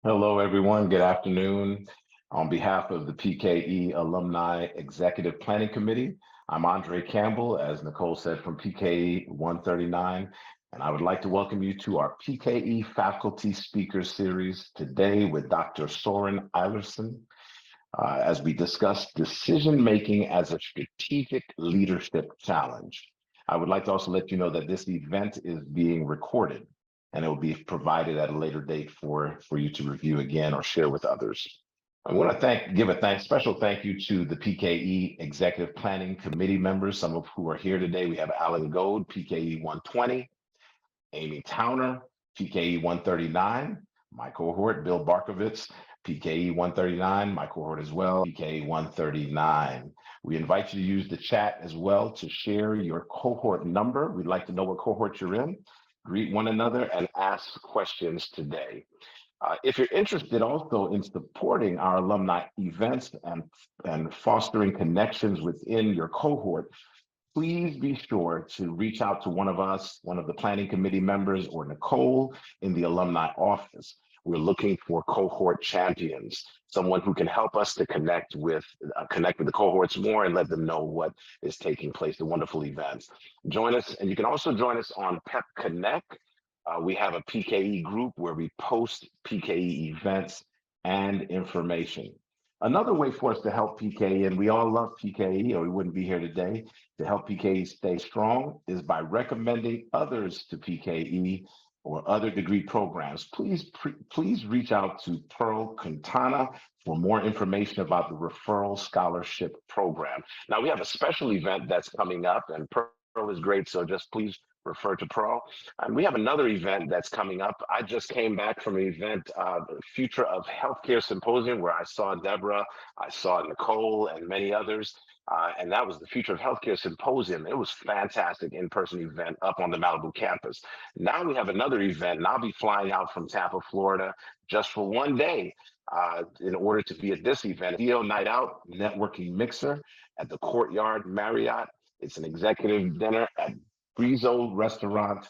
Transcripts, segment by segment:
Hello, everyone. Good afternoon. On behalf of the PKE Alumni Executive Planning Committee, I'm Andre Campbell, as Nicole said, from PKE 139, and I would like to welcome you to our PKE Faculty Speaker Series today with Dr. Soren Eilertsen, as we discuss decision-making as a strategic leadership challenge. I would like to also let you know that this event is being recorded and it will be provided at a later date for you to review again or share with others. I want to give a special thank you to the PKE Executive Planning Committee members, some of who are here today. We have Alan Gold, PKE 120, Amy Towner, PKE 139, my cohort, Bill Barkovitz, PKE 139, my cohort as well, PKE 139. We invite you to use the chat as well to share your cohort number. We'd like to know what cohort you're in. Greet one another and ask questions today. If you're interested also in supporting our alumni events and fostering connections within your cohort, please be sure to reach out to one of us, one of the planning committee members, or Nicole in the alumni office. We're looking for cohort champions, someone who can help us to connect with the cohorts more and let them know what is taking place, the wonderful events. Join us, and you can also join us on PEP Connect. We have a PKE group where we post PKE events and information. Another way for us to help PKE, and we all love PKE or we wouldn't be here today, to help PKE stay strong is by recommending others to PKE or other degree programs. Please reach out to Pearl Quintana for more information about the referral scholarship program. Now we have a special event that's coming up, and Pearl is great, so just please refer to Pearl. And we have another event that's coming up. I just came back from an event, Future of Healthcare Symposium, where I saw Deborah, I saw Nicole, and many others. And that was the Future of Healthcare Symposium. It was fantastic in-person event up on the Malibu campus. Now we have another event, and I'll be flying out from Tampa, Florida, just for one day in order to be at this event, Theo Night Out Networking Mixer at the Courtyard Marriott. It's an executive dinner at Brizo Restaurant,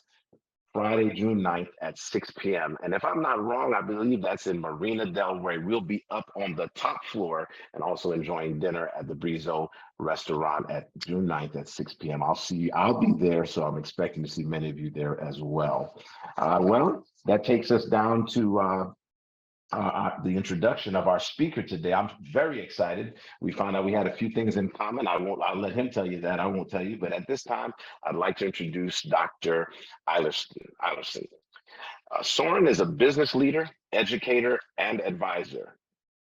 Friday, June 9th at 6 p.m. And if I'm not wrong, I believe that's in Marina Del Rey. We'll be up on the top floor and also enjoying dinner at the Brizo Restaurant at June 9th at 6 p.m. I'll be there, so I'm expecting to see many of you there as well. Well, that takes us down to the introduction of our speaker today. I'm very excited. We found out we had a few things in common. I'll let him tell you that. I won't tell you. But at this time, I'd like to introduce Dr. Eilertsen. Soren is a business leader, educator, and advisor.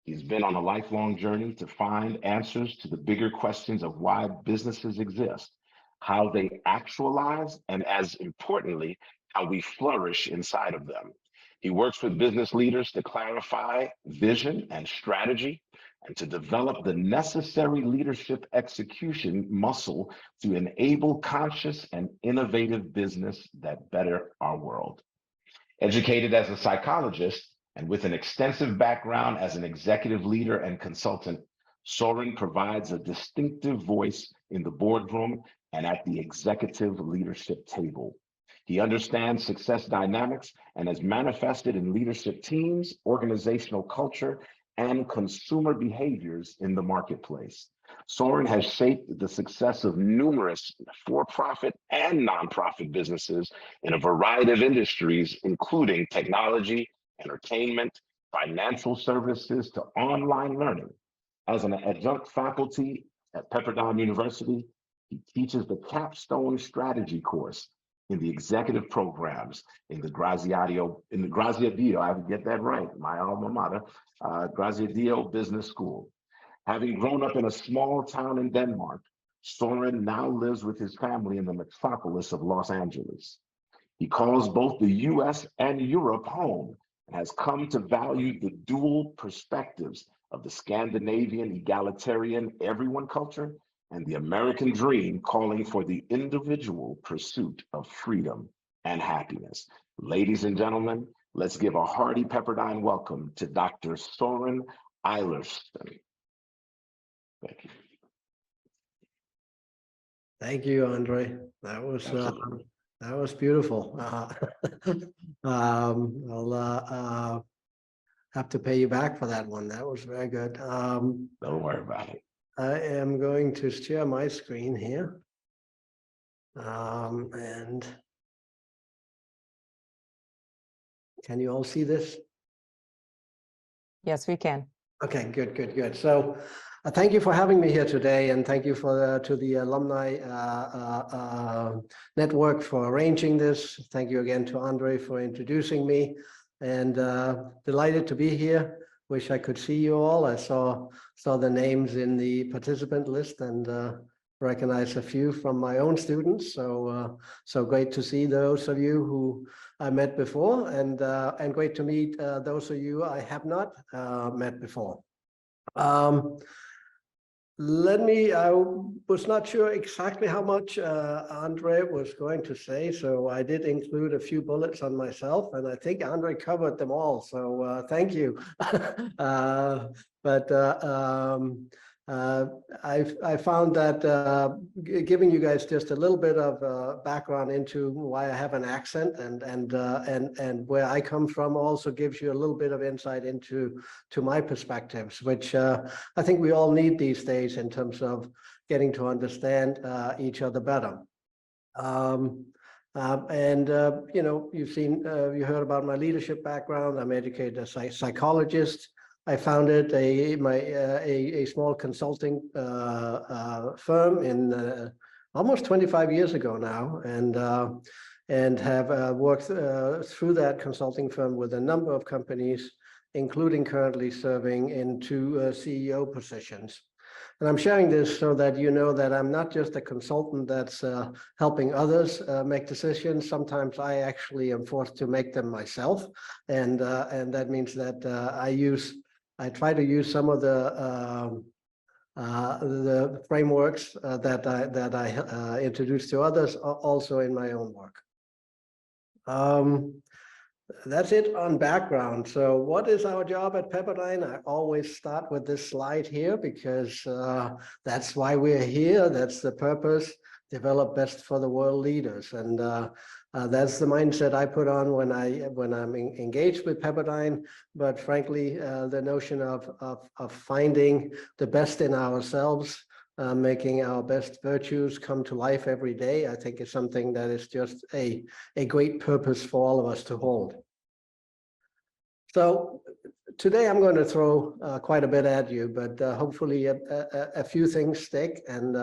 He's been on a lifelong journey to find answers to the bigger questions of why businesses exist, how they actualize, and as importantly, how we flourish inside of them. He works with business leaders to clarify vision and strategy and to develop the necessary leadership execution muscle to enable conscious and innovative business that better our world. Educated as a psychologist and with an extensive background as an executive leader and consultant, Soren provides a distinctive voice in the boardroom and at the executive leadership table. He understands success dynamics and has manifested in leadership teams, organizational culture, and consumer behaviors in the marketplace. Soren has shaped the success of numerous for-profit and nonprofit businesses in a variety of industries, including technology, entertainment, financial services, to online learning. As an adjunct faculty at Pepperdine University, he teaches the Capstone Strategy course in the executive programs in the Graziadio, I would get that right, my alma mater, Graziadio Business School. Having grown up in a small town in Denmark, Soren now lives with his family in the metropolis of Los Angeles. He calls both the US and Europe home and has come to value the dual perspectives of the Scandinavian egalitarian everyone culture and the American dream, calling for the individual pursuit of freedom and happiness. Ladies and gentlemen, let's give a hearty Pepperdine welcome to Dr. Soren Eilertsen. Thank you. Thank you, Andre. That was beautiful. have to pay you back for that one. That was very good. Don't worry about it. I am going to share my screen here. And can you all see this? Yes, we can. Okay, good. So thank you for having me here today, and thank you to the alumni network for arranging this. Thank you again to Andre for introducing me, and delighted to be here. Wish I could see you all. I saw the names in the participant list and recognize a few from my own students. So great to see those of you who I met before, and great to meet those of you I have not met before. I was not sure exactly how much Andre was going to say, so I did include a few bullets on myself, and I think Andre covered them all, so thank you. I found that giving you guys just a little bit of background into why I have an accent and where I come from also gives you a little bit of insight into my perspectives, which I think we all need these days in terms of getting to understand each other better. You know, you heard about my leadership background. I'm educated as a psychologist. I founded a small consulting firm in almost 25 years ago now, and have worked through that consulting firm with a number of companies, including currently serving in 2 CEO positions. And I'm sharing this so that you know that I'm not just a consultant that's helping others make decisions. Sometimes I actually am forced to make them myself, and that means that I try to use some of the frameworks that I introduce to others also in my own work. That's it on background. So what is our job at Pepperdine? I always start with this slide here because that's why we're here. That's the purpose. Develop best for the world leaders, and that's the mindset I put on when I'm engaged with Pepperdine. But frankly, the notion of finding the best in ourselves, making our best virtues come to life every day, I think is something that is just a great purpose for all of us to hold. So today I'm going to throw quite a bit at you, but hopefully a few things stick, and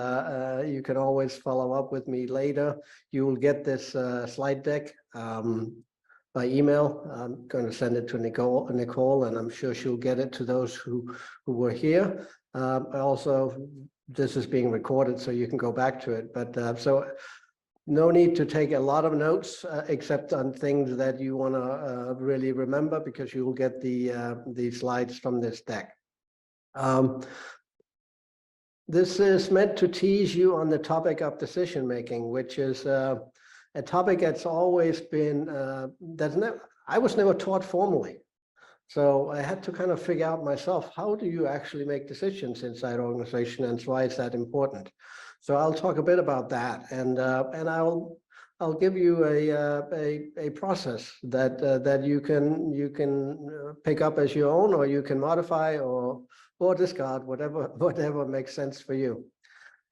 you can always follow up with me later. You will get this slide deck by email. I'm going to send it to Nicole, and I'm sure she'll get it to those who were here. Also, this is being recorded, so you can go back to it. But so no need to take a lot of notes except on things that you want to really remember, because you will get the slides from this deck. This is meant to tease you on the topic of decision making, which is a topic that's always been I was never taught formally. So I had to kind of figure out myself, how do you actually make decisions inside organization, and why is that important? So I'll talk a bit about that, and I'll give you a process that you can pick up as your own, or you can modify or discard, whatever makes sense for you.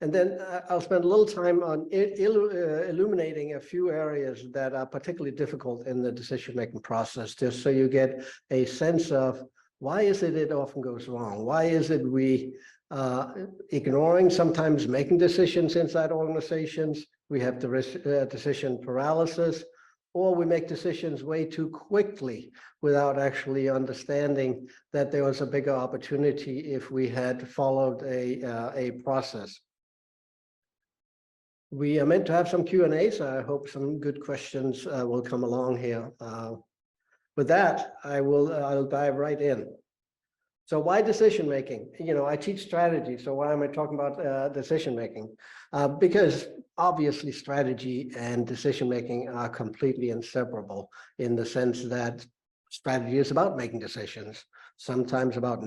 And then I'll spend a little time on illuminating a few areas that are particularly difficult in the decision-making process, just so you get a sense of why is it often goes wrong? Why is it we ignoring, sometimes making decisions inside organizations? We have decision paralysis, or we make decisions way too quickly without actually understanding that there was a bigger opportunity if we had followed a process. We are meant to have some Q&A, so I hope some good questions will come along here. With that, I'll dive right in. So why decision making? You know, I teach strategy, so why am I talking about decision making? Because obviously strategy and decision making are completely inseparable, in the sense that strategy is about making decisions, sometimes about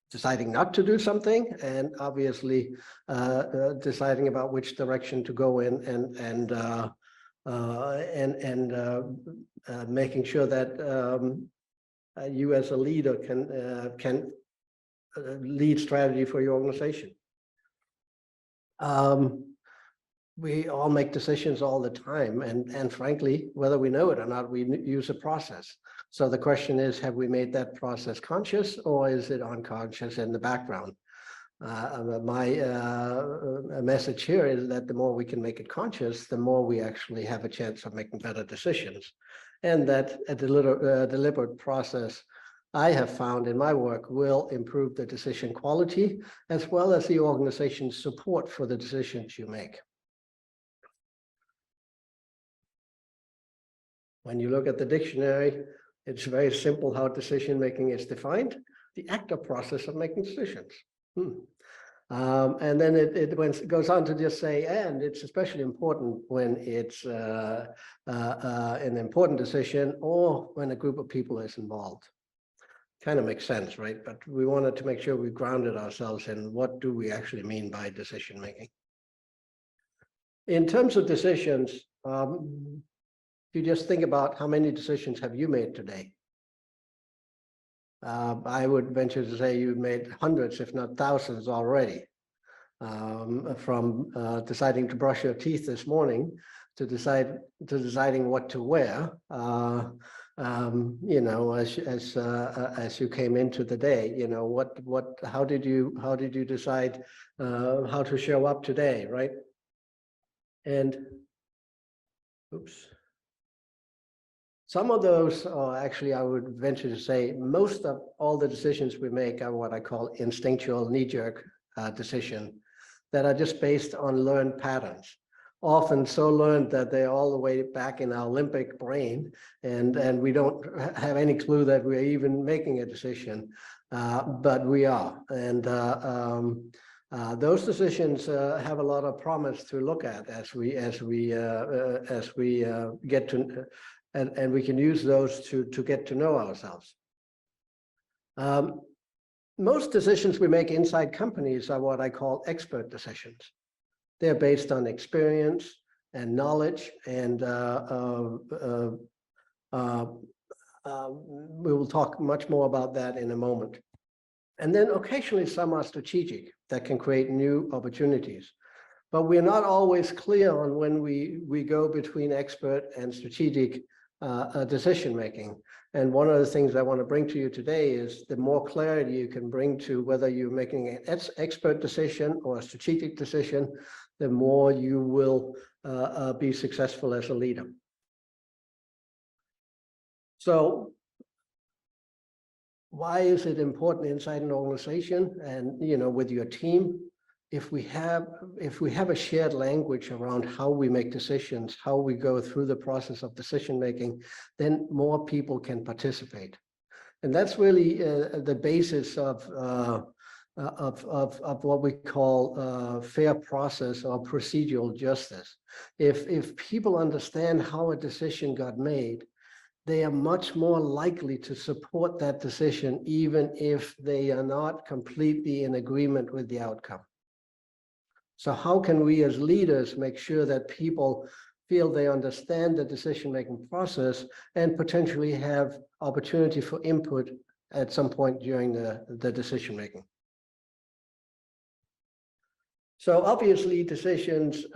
deciding not to do something, and obviously deciding about which direction to go in, and making sure that you as a leader can lead strategy for your organization. We all make decisions all the time, and frankly, whether we know it or not, we use a process. So the question is, have we made that process conscious, or is it unconscious in the background? My message here is that the more we can make it conscious, the more we actually have a chance of making better decisions. And that a deliberate process, I have found in my work, will improve the decision quality as well as the organization's support for the decisions you make. When you look at the dictionary, it's very simple how decision-making is defined: the active process of making decisions. And then it goes on to just say, and it's especially important when it's an important decision or when a group of people is involved. Kind of makes sense, right? But we wanted to make sure we grounded ourselves in what do we actually mean by decision-making. In terms of decisions, you just think about how many decisions have you made today? I would venture to say you've made hundreds, if not thousands already, from deciding to brush your teeth this morning to deciding what to wear, you know, as you came into the day. You know, how did you decide how to show up today, right? And oops. Some of those are actually, I would venture to say, most of all the decisions we make are what I call instinctual knee-jerk decision that are just based on learned patterns, often so learned that they're all the way back in our limbic brain, and we don't have any clue that we're even making a decision, but we are. And those decisions have a lot of promise to look at as we get to. And we can use those to get to know ourselves. Most decisions we make inside companies are what I call expert decisions. They're based on experience and knowledge, and we will talk much more about that in a moment. And then occasionally some are strategic that can create new opportunities. But we're not always clear on when we go between expert and strategic decision making. And one of the things I want to bring to you today is the more clarity you can bring to whether you're making an expert decision or a strategic decision, the more you will be successful as a leader. So why is it important inside an organization and, you know, with your team? If we have a shared language around how we make decisions, how we go through the process of decision making, then more people can participate, and that's really the basis of what we call fair process or procedural justice. If people understand how a decision got made, they are much more likely to support that decision, even if they are not completely in agreement with the outcome. So how can we as leaders make sure that people feel they understand the decision-making process and potentially have opportunity for input at some point during the decision-making? So obviously decisions,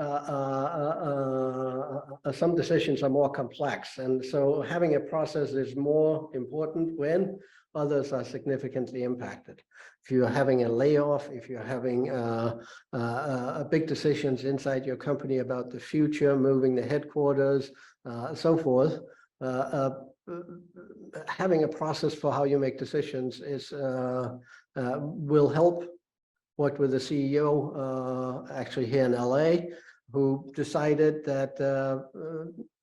some decisions are more complex. And so having a process is more important when others are significantly impacted. If you're having a layoff, if you're having big decisions inside your company about the future, moving the headquarters, so forth, having a process for how you make decisions is will help. Worked with the CEO actually here in LA, who decided that that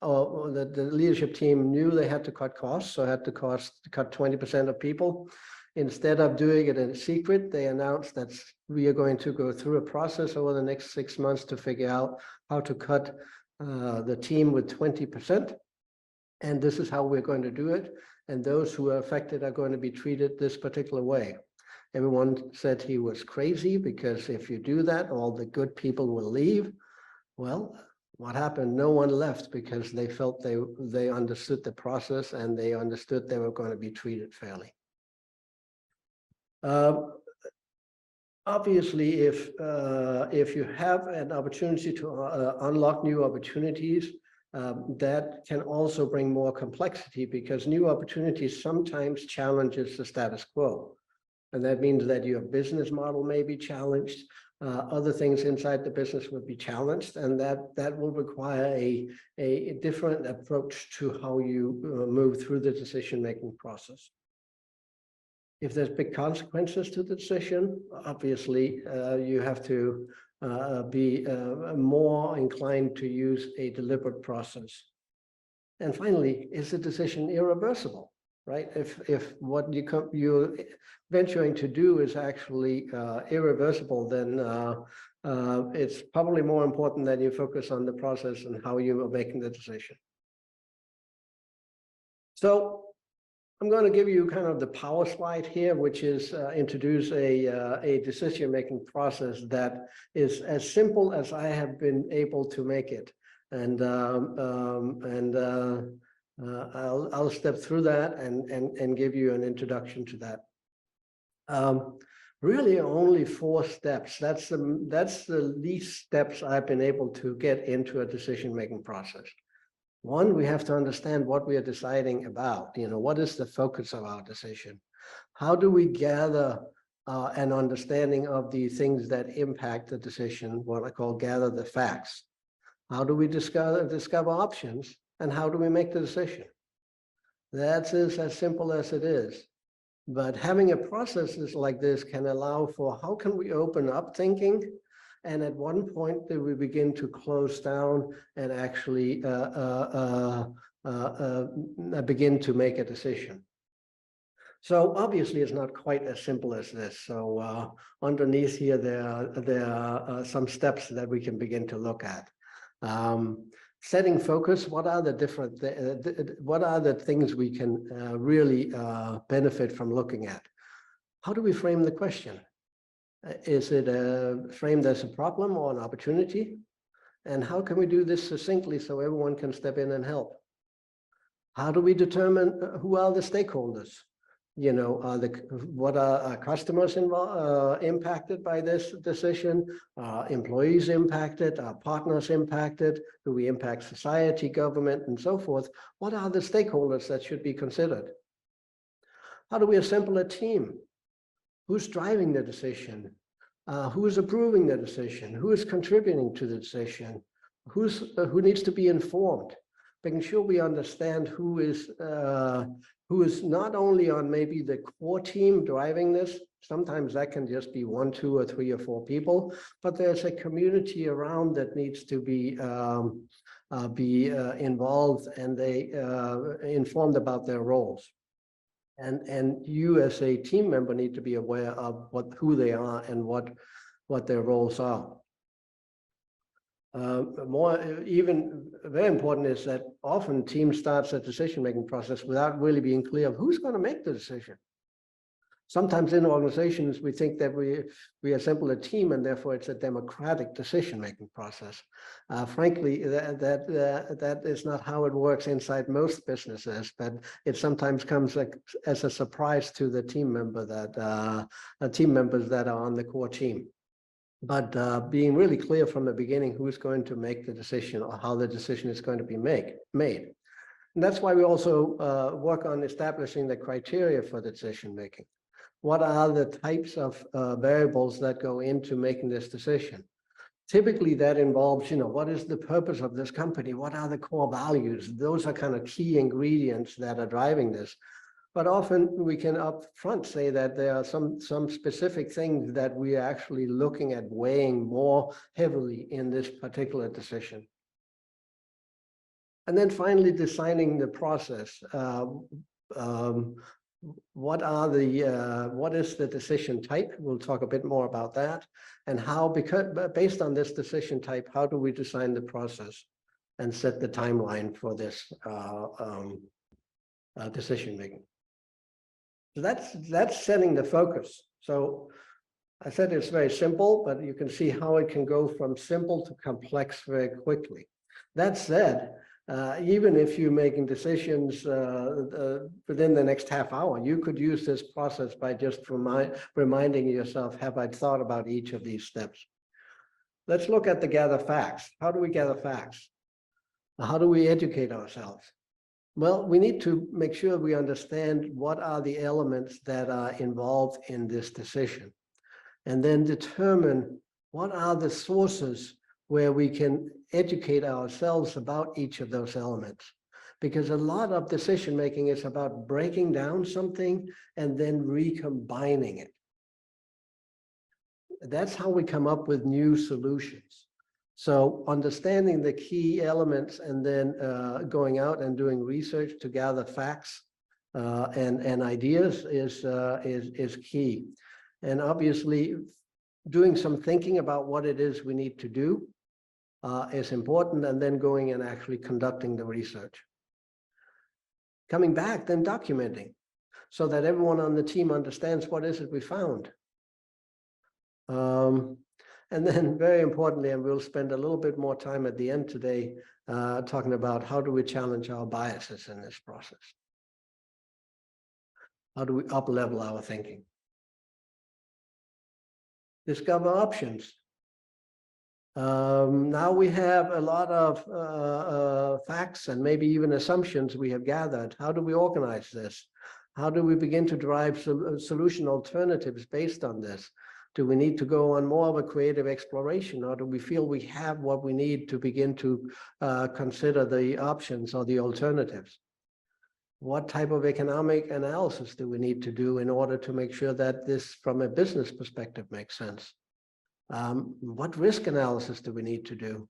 the leadership team knew they had to cut costs, so had to cut 20% of people. Instead of doing it in secret, they announced that we are going to go through a process over the next 6 months to figure out how to cut the team with 20%. And this is how we're going to do it. And those who are affected are going to be treated this particular way. Everyone said he was crazy because if you do that, all the good people will leave. Well, What happened? No one left because they felt they understood the process and they understood they were going to be treated fairly. Obviously, if you have an opportunity to unlock new opportunities, that can also bring more complexity because new opportunities sometimes challenges the status quo. And that means that your business model may be challenged. Other things inside the business will be challenged, and that will require a different approach to how you move through the decision-making process. If there's big consequences to the decision, obviously you have to be more inclined to use a deliberate process. And finally, is the decision irreversible? Right? If what you're venturing to do is actually irreversible, then it's probably more important that you focus on the process and how you are making the decision. So I'm going to give you kind of the power slide here, which is introduce a decision-making process that is as simple as I have been able to make it. And I'll step through that and give you an introduction to that. Really only 4 steps. That's the least steps I've been able to get into a decision-making process. 1, we have to understand what we are deciding about. What is the focus of our decision? How do we gather an understanding of the things that impact the decision, what I call gather the facts? How do we discover options? And how do we make the decision? That is as simple as it is. But having a process like this can allow for how can we open up thinking, and at one point that we begin to close down and actually begin to make a decision. So obviously it's not quite as simple as this. So underneath here there are some steps that we can begin to look at. Setting focus, what are the things we can really benefit from looking at? How do we frame the question? Is it framed as a problem or an opportunity? And how can we do this succinctly so everyone can step in and help? How do we determine who are the stakeholders? What are our customers impacted by this decision? Employees impacted? Are partners impacted? Do we impact society, government, and so forth? What are the stakeholders that should be considered? How do we assemble a team? Who's driving the decision? Who is approving the decision? Who is contributing to the decision? Who needs to be informed? Making sure we understand who is not only on maybe the core team driving this. Sometimes that can just be 1, 2, or 3 or 4 people, but there's a community around that needs to be involved and they informed about their roles. And you as a team member need to be aware of who they are and what their roles are. Even very important is that often teams starts a decision-making process without really being clear of who's going to make the decision. Sometimes in organizations, we think that we assemble a team and therefore it's a democratic decision-making process. Frankly, that is not how it works inside most businesses, but it sometimes comes as a surprise to the team member team members that are on the core team. But being really clear from the beginning who's going to make the decision or how the decision is going to be made. And that's why we also work on establishing the criteria for the decision making. What are the types of variables that go into making this decision? Typically that involves, what is the purpose of this company? What are the core values? Those are kind of key ingredients that are driving this. But often we can up front say that there are some specific things that we are actually looking at weighing more heavily in this particular decision. And then finally designing the process. What is the decision type? We'll talk a bit more about that. And how, because based on this decision type, how do we design the process and set the timeline for this decision making? So that's setting the focus. So I said it's very simple, but you can see how it can go from simple to complex very quickly. That said, even if you're making decisions within the next half hour, you could use this process by just reminding yourself, have I thought about each of these steps? Let's look at the gather facts. How do we gather facts? How do we educate ourselves? Well, we need to make sure we understand what are the elements that are involved in this decision, and then determine what are the sources where we can educate ourselves about each of those elements. Because a lot of decision making is about breaking down something and then recombining it. That's how we come up with new solutions. So understanding the key elements and then going out and doing research to gather facts and ideas is key. And obviously, doing some thinking about what it is we need to do is important, and then going and actually conducting the research. Coming back, then documenting, so that everyone on the team understands what is it we found. And then very importantly, and we'll spend a little bit more time at the end today talking about how do we challenge our biases in this process? How do we up-level our thinking? Discover options. Now we have a lot of facts and maybe even assumptions we have gathered. How do we organize this? How do we begin to drive solution alternatives based on this? Do we need to go on more of a creative exploration, or do we feel we have what we need to begin to consider the options or the alternatives? What type of economic analysis do we need to do in order to make sure that this, from a business perspective, makes sense? What risk analysis do we need to do?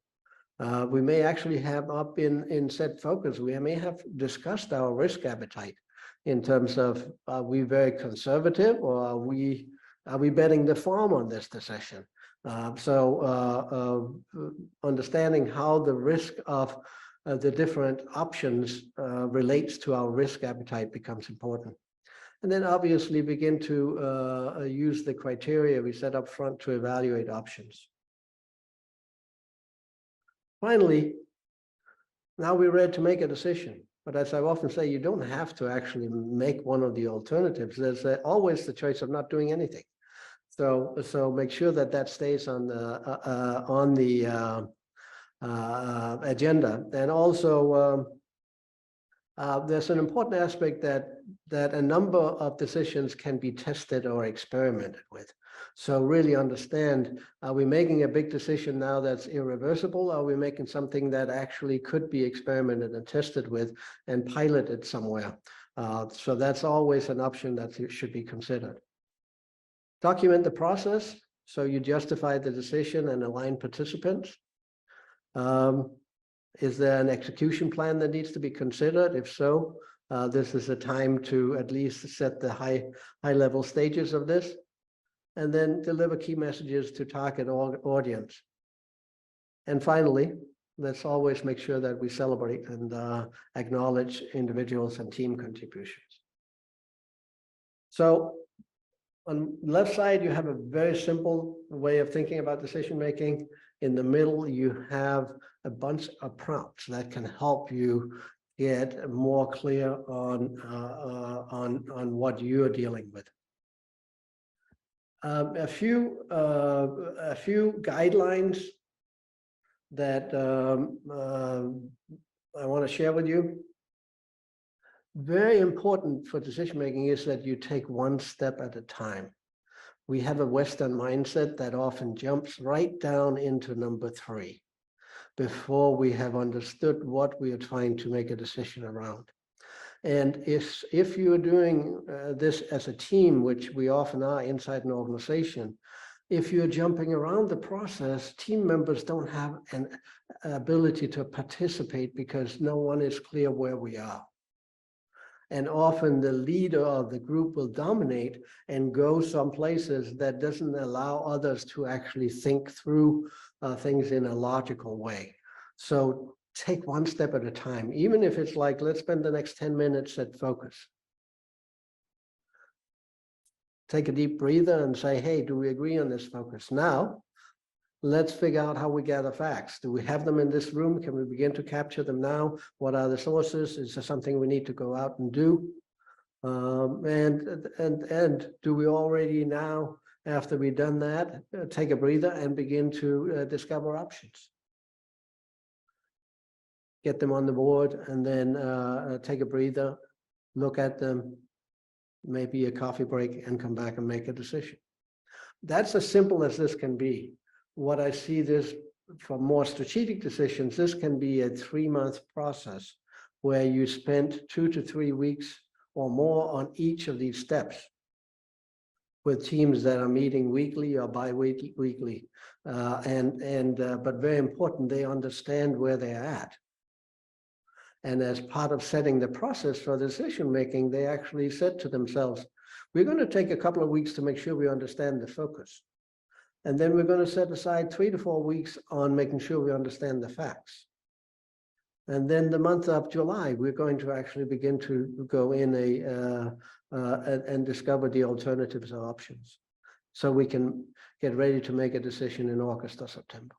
We may actually have up in set focus, we may have discussed our risk appetite in terms of, are we very conservative, or are we betting the farm on this decision? Understanding how the risk of the different options relates to our risk appetite becomes important. And then obviously begin to use the criteria we set up front to evaluate options. Finally, now we're ready to make a decision. But as I often say, you don't have to actually make one of the alternatives. There's always the choice of not doing anything. So make sure that that stays on the agenda. And also, there's an important aspect that a number of decisions can be tested or experimented with. So really understand, are we making a big decision now that's irreversible? Are we making something that actually could be experimented and tested with and piloted somewhere? So that's always an option that should be considered. Document the process, so you justify the decision and align participants. Is there an execution plan that needs to be considered? If so, this is a time to at least set the high-level stages of this, and then deliver key messages to target audience. And finally, let's always make sure that we celebrate and acknowledge individuals and team contributions. So on the left side, you have a very simple way of thinking about decision making. In the middle, you have a bunch of prompts that can help you get more clear on what you're dealing with. A few guidelines that I want to share with you. Very important for decision making is that you take one step at a time. We have a Western mindset that often jumps right down into number 3 before we have understood what we are trying to make a decision around. And if you're doing this as a team, which we often are inside an organization, if you're jumping around the process, team members don't have an ability to participate because no one is clear where we are. And often the leader of the group will dominate and go some places that doesn't allow others to actually think through things in a logical way. So take one step at a time, even if it's like, let's spend the next 10 minutes at focus. Take a deep breather and say, hey, do we agree on this focus? Now, Let's figure out how we gather facts. Do we have them in this room? Can we begin to capture them now? What are the sources? Is there something we need to go out and do? And do we already now, after we've done that, take a breather and begin to discover options? Get them on the board and then take a breather, look at them, maybe a coffee break, and come back and make a decision. That's as simple as this can be. What I see this for more strategic decisions, this can be a 3-month process where you spend 2 to 3 weeks or more on each of these steps with teams that are meeting weekly or bi-weekly. But very important, they understand where they're at. And as part of setting the process for decision making, they actually said to themselves, we're going to take a couple of weeks to make sure we understand the focus. And then we're going to set aside 3 to 4 weeks on making sure we understand the facts. And then the month of July, we're going to actually begin to go in and discover the alternatives or options, so we can get ready to make a decision in August or September.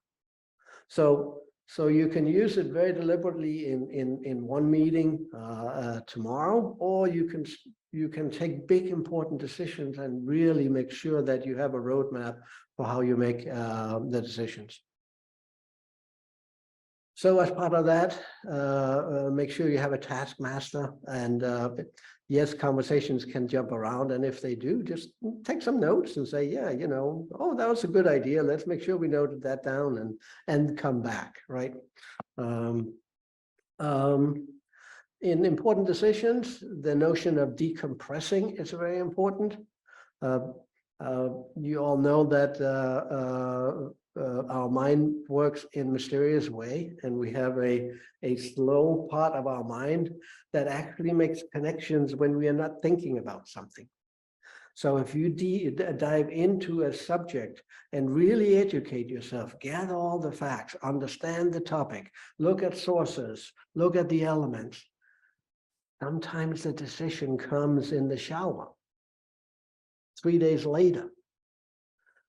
So you can use it very deliberately in one meeting tomorrow, or you can take big important decisions and really make sure that you have a roadmap for how you make the decisions. So as part of that, make sure you have a task master, and yes, conversations can jump around, and if they do, just take some notes and say, yeah, you know, oh, that was a good idea. Let's make sure we noted that down and come back, right? In important decisions, the notion of decompressing is very important. You all know that our mind works in mysterious way, and we have a slow part of our mind that actually makes connections when we are not thinking about something. So if you dive into a subject and really educate yourself, gather all the facts, understand the topic, look at sources, look at the elements, sometimes the decision comes in the shower 3 days later.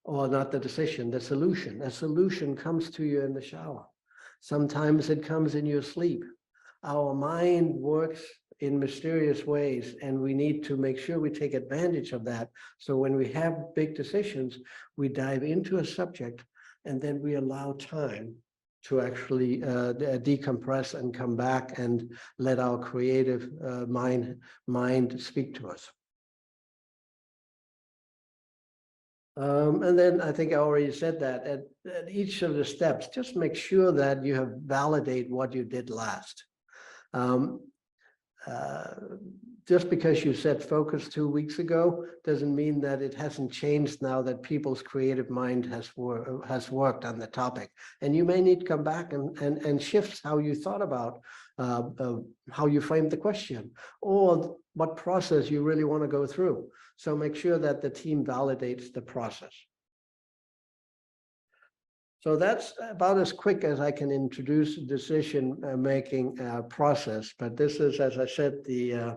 Or not the decision, the solution. A solution comes to you in the shower. Sometimes it comes in your sleep. Our mind works in mysterious ways, and we need to make sure we take advantage of that. So when we have big decisions, we dive into a subject, and then we allow time to actually decompress and come back and let our creative mind speak to us. And then I think I already said that at each of the steps, just make sure that you have validate what you did last. Just because you set focus 2 weeks ago doesn't mean that it hasn't changed now that people's creative mind has worked on the topic. And you may need to come back and shift how you thought about how you framed the question, or what process you really want to go through. So make sure that the team validates the process. So that's about as quick as I can introduce decision-making process. But this is, as I said, the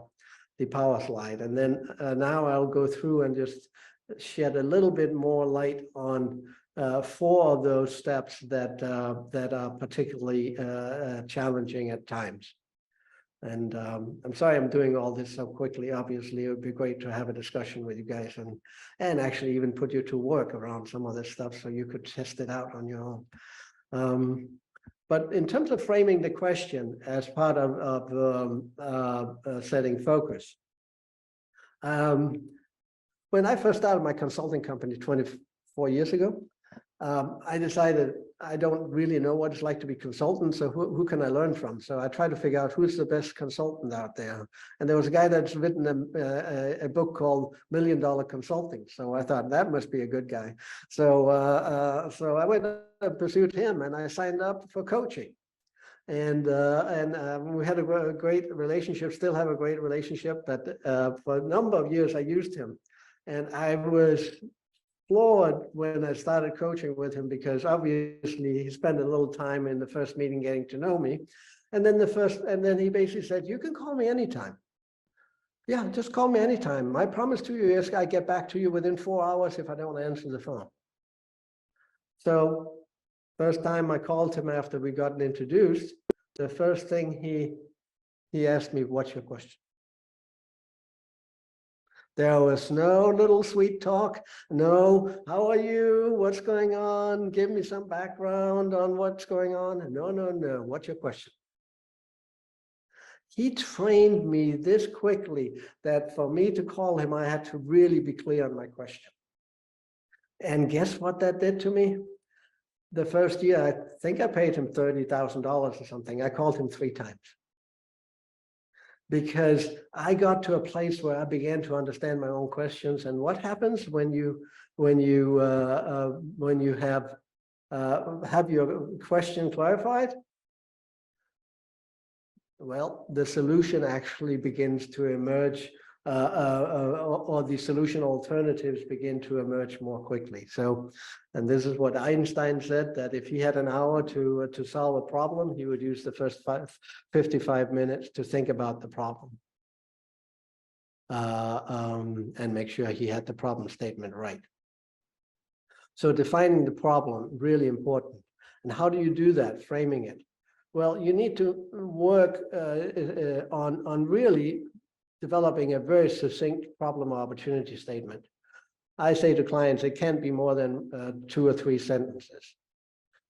power slide. And then now I'll go through and just shed a little bit more light on 4 of those steps that are particularly challenging at times. And I'm sorry I'm doing all this so quickly. Obviously, it would be great to have a discussion with you guys and actually even put you to work around some of this stuff so you could test it out on your own. But in terms of framing the question as part of setting focus, when I first started my consulting company 24 years ago, I decided I don't really know what it's like to be consultant, so who can I learn from? So I tried to figure out who's the best consultant out there. And there was a guy that's written a book called $1 Million Consulting. So I thought that must be a good guy. So I went and pursued him, and I signed up for coaching. And we had a great relationship, still have a great relationship, but for a number of years I used him. And I was floored when I started coaching with him, because obviously he spent a little time in the first meeting getting to know me. And then he basically said, you can call me anytime. Yeah, just call me anytime. My promise to you is I get back to you within 4 hours if I don't answer the phone. So First time I called him after we got introduced, the first thing he asked me, "What's your question?" There was no little sweet talk. No, how are you? What's going on? Give me some background on what's going on. No, no, no. What's your question? He trained me this quickly that for me to call him, I had to really be clear on my question. And guess what that did to me? The first year, I think I paid him $30,000 or something. I called him 3 times. Because I got to a place where I began to understand my own questions. And what happens when you have your question clarified? Well, the solution actually begins to emerge, or the solution alternatives begin to emerge more quickly. So, and this is what Einstein said, that if he had an hour to solve a problem, he would use the first 55 minutes to think about the problem and make sure he had the problem statement right. So defining the problem, really important. And how do you do that? Framing it. Well, you need to work on really developing a very succinct problem or opportunity statement. I say to clients, it can't be more than 2 or 3 sentences.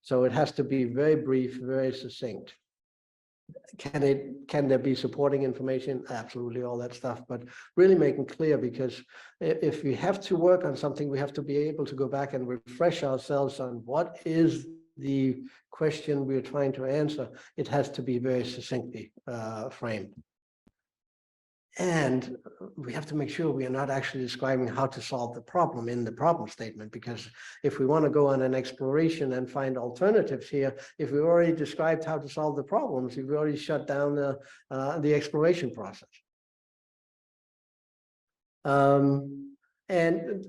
So it has to be very brief, very succinct. Can there be supporting information? Absolutely, all that stuff, but really making clear, because if we have to work on something, we have to be able to go back and refresh ourselves on what is the question we're trying to answer. It has to be very succinctly framed. And we have to make sure we are not actually describing how to solve the problem in the problem statement, because if we want to go on an exploration and find alternatives here, if we already described how to solve the problems, we've already shut down the exploration process. And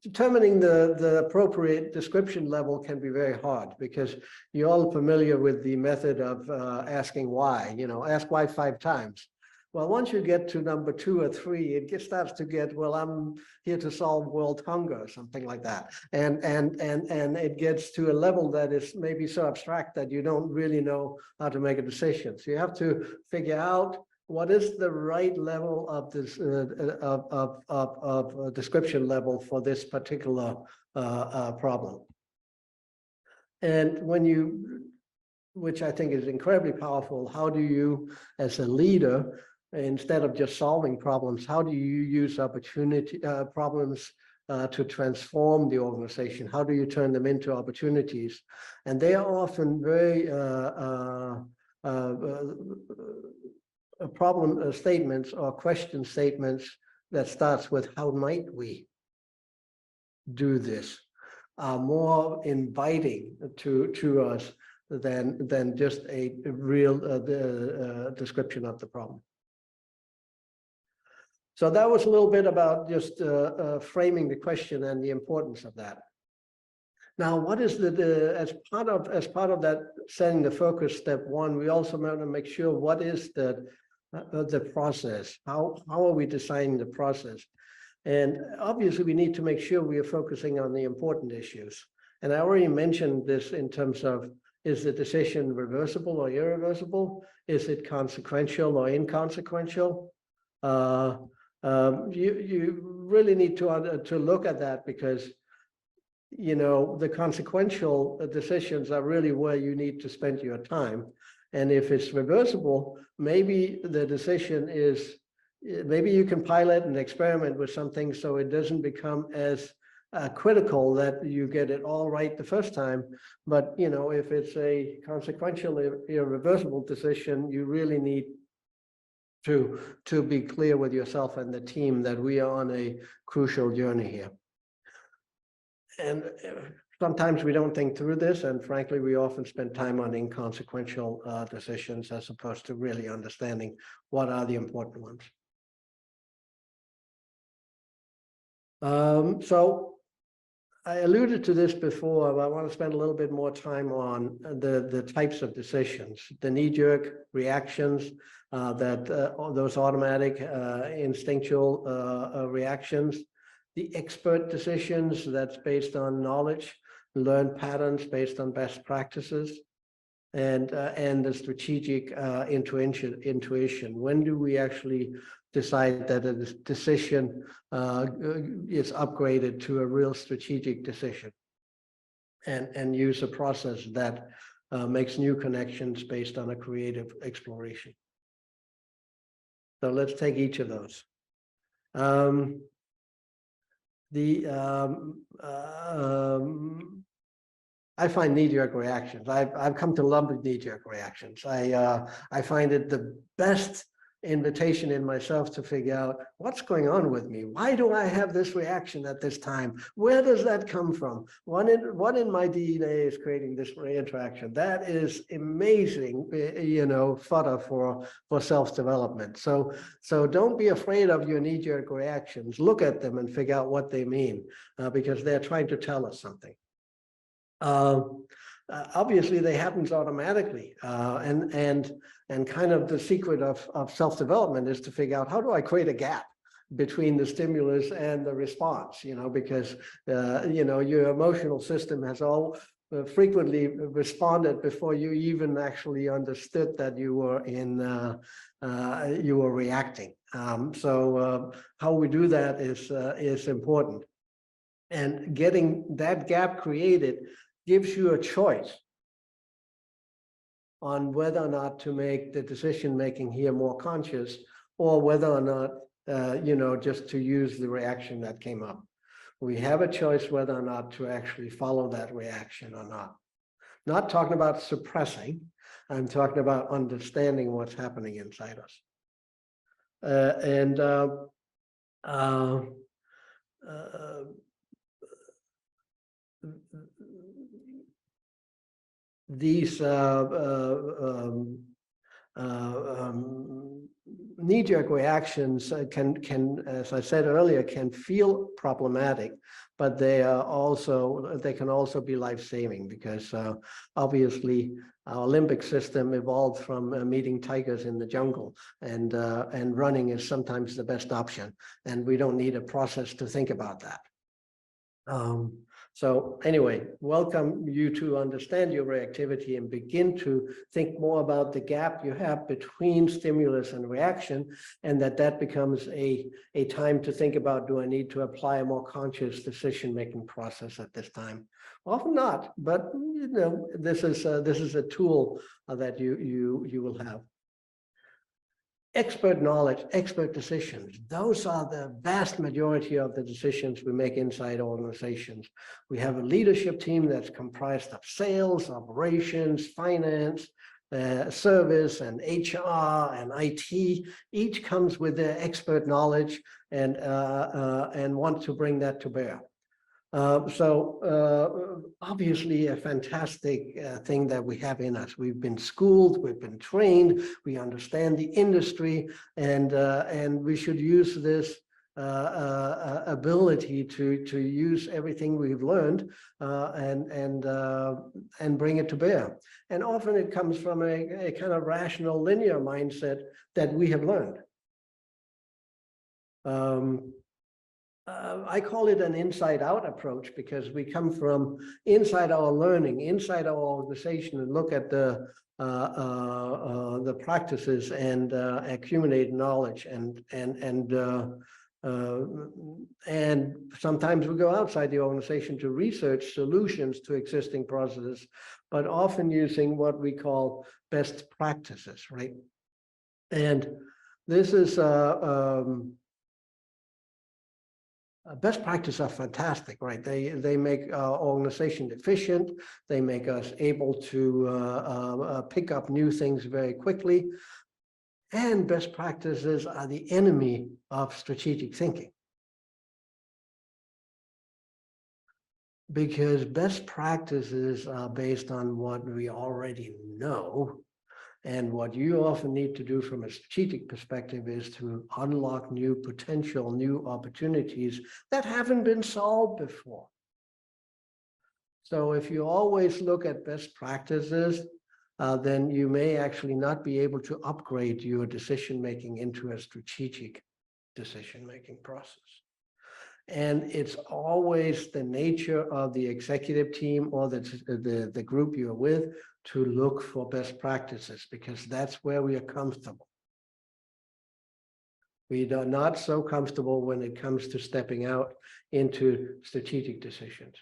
determining the appropriate description level can be very hard, because you're all familiar with the method of asking why, ask why 5 times. Well, once you get to number 2 or 3, it starts to get, well, I'm here to solve world hunger or something like that. And it gets to a level that is maybe so abstract that you don't really know how to make a decision. So you have to figure out what is the right level of this description level for this particular problem. And when which I think is incredibly powerful, how do you, as a leader, instead of just solving problems, how do you use problems to transform the organization? How do you turn them into opportunities? And they are often very problem statements or question statements that starts with "how might we do this?" are more inviting to us than just a real description of the problem. So that was a little bit about just framing the question and the importance of that. Now, what is as part of that setting the focus, step 1, we also want to make sure what is the process. How are we designing the process? And obviously, we need to make sure we are focusing on the important issues. And I already mentioned this in terms of, is the decision reversible or irreversible? Is it consequential or inconsequential? You really need to look at that, because the consequential decisions are really where you need to spend your time. And if it's reversible, maybe the decision is, maybe you can pilot and experiment with something so it doesn't become as critical that you get it all right the first time. But if it's a consequential, irreversible decision, you really need to be clear with yourself and the team that we are on a crucial journey here. And sometimes we don't think through this, and frankly, we often spend time on inconsequential decisions as opposed to really understanding what are the important ones. So I alluded to this before, but I want to spend a little bit more time on the types of decisions, the knee-jerk reactions, those automatic instinctual reactions, the expert decisions that's based on knowledge, learn patterns based on best practices, and the strategic intuition. When do we actually decide that a decision is upgraded to a real strategic decision, and use a process that makes new connections based on a creative exploration? So let's take each of those. I find knee-jerk reactions. I've come to love with knee-jerk reactions. I find it the best invitation in myself to figure out what's going on with me. Why do I have this reaction at this time? Where does that come from? What in my DNA is creating this interaction? That is amazing, fodder for self-development. So don't be afraid of your knee-jerk reactions. Look at them and figure out what they mean, because they're trying to tell us something. Obviously, they happen automatically, and kind of the secret of self-development is to figure out, how do I create a gap between the stimulus and the response? Because your emotional system has all frequently responded before you even actually understood that you were reacting. So how we do that is important, and getting that gap created gives you a choice on whether or not to make the decision-making here more conscious, or whether or not, just to use the reaction that came up. We have a choice whether or not to actually follow that reaction or not. Not talking about suppressing, I'm talking about understanding what's happening inside us. These knee-jerk reactions can, as I said earlier, can feel problematic, but they can also be life-saving, because obviously our limbic system evolved from meeting tigers in the jungle, and running is sometimes the best option, and we don't need a process to think about that. So anyway, welcome you to understand your reactivity and begin to think more about the gap you have between stimulus and reaction, and that becomes a time to think about, do I need to apply a more conscious decision-making process at this time? Often not, but this is a tool that you will have. Expert knowledge, expert decisions, those are the vast majority of the decisions we make inside organizations. We have a leadership team that's comprised of sales, operations, finance, service, and HR, and IT. Each comes with their expert knowledge and want to bring that to bear. Obviously a fantastic thing that we have in us. We've been schooled, we've been trained, we understand the industry, and we should use this ability to use everything we've learned and bring it to bear. And often it comes from a kind of rational, linear mindset that we have learned. I call it an inside-out approach, because we come from inside our learning, inside our organization, and look at the practices and accumulate knowledge, and sometimes we go outside the organization to research solutions to existing processes, but often using what we call best practices, right? And this is best practices are fantastic, right? They make our organization efficient. They make us able to pick up new things very quickly. And best practices are the enemy of strategic thinking, because best practices are based on what we already know. And what you often need to do from a strategic perspective is to unlock new potential, new opportunities that haven't been solved before. So if you always look at best practices, then you may actually not be able to upgrade your decision-making into a strategic decision-making process. And it's always the nature of the executive team or the group you're with to look for best practices, because that's where we are comfortable. We are not so comfortable when it comes to stepping out into strategic decisions.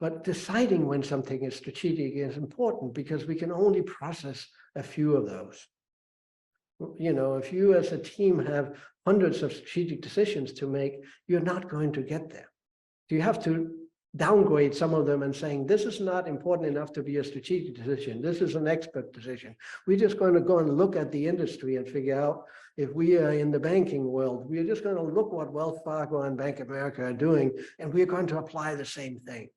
But deciding when something is strategic is important, because we can only process a few of those. You know, if you as a team have hundreds of strategic decisions to make, you're not going to get there. You have to downgrade some of them and saying, this is not important enough to be a strategic decision. This is an expert decision. We're just going to go and look at the industry and figure out if we are in the banking world, we're just going to look what Wells Fargo and Bank of America are doing, and we're going to apply the same thing.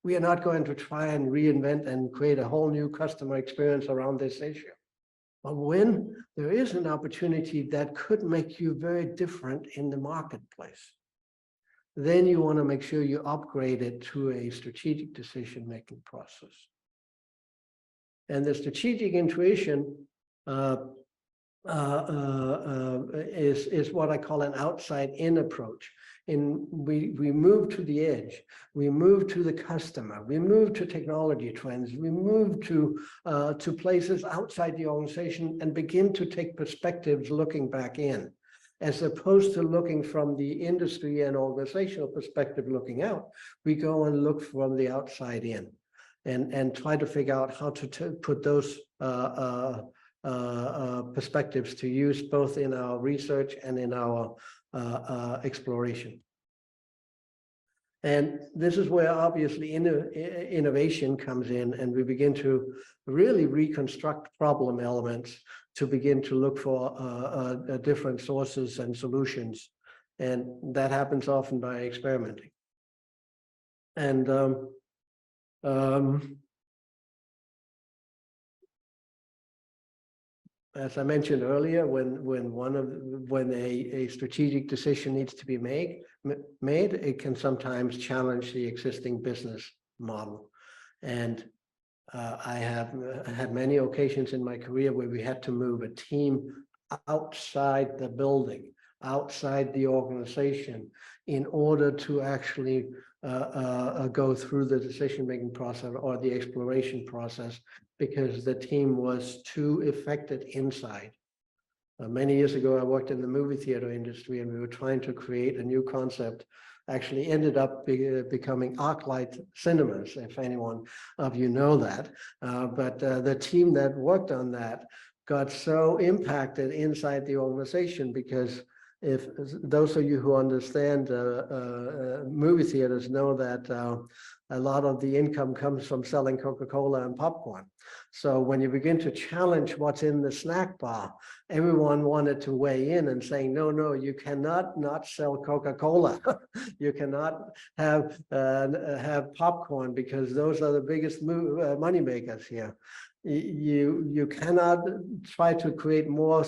We are not going to try and reinvent and create a whole new customer experience around this issue. But when there is an opportunity that could make you very different in the marketplace, then you want to make sure you upgrade it to a strategic decision-making process. And the strategic intuition is what I call an outside-in approach. We move to the edge, we move to the customer, we move to technology trends, we move to places outside the organization and begin to take perspectives looking back in, as opposed to looking from the industry and organizational perspective looking out. We go and look from the outside in and try to figure out how to put those perspectives to use both in our research and in our exploration. And this is where obviously innovation comes in, and we begin to really reconstruct problem elements to begin to look for different sources and solutions. And that happens often by experimenting. And as I mentioned earlier, when a strategic decision needs to be made, it can sometimes challenge the existing business model. And I have had many occasions in my career where we had to move a team outside the building, outside the organization, in order to actually go through the decision-making process or the exploration process, because the team was too affected inside. Many years ago, I worked in the movie theater industry, and we were trying to create a new concept. Actually ended up becoming ArcLight Cinemas, if anyone of you know that. But the team that worked on that got so impacted inside the organization, because if those of you who understand movie theaters know that a lot of the income comes from selling Coca-Cola and popcorn. So when you begin to challenge what's in the snack bar, everyone wanted to weigh in and saying, no, you cannot not sell Coca-Cola. You cannot have popcorn, because those are the biggest money makers here. You cannot try to create more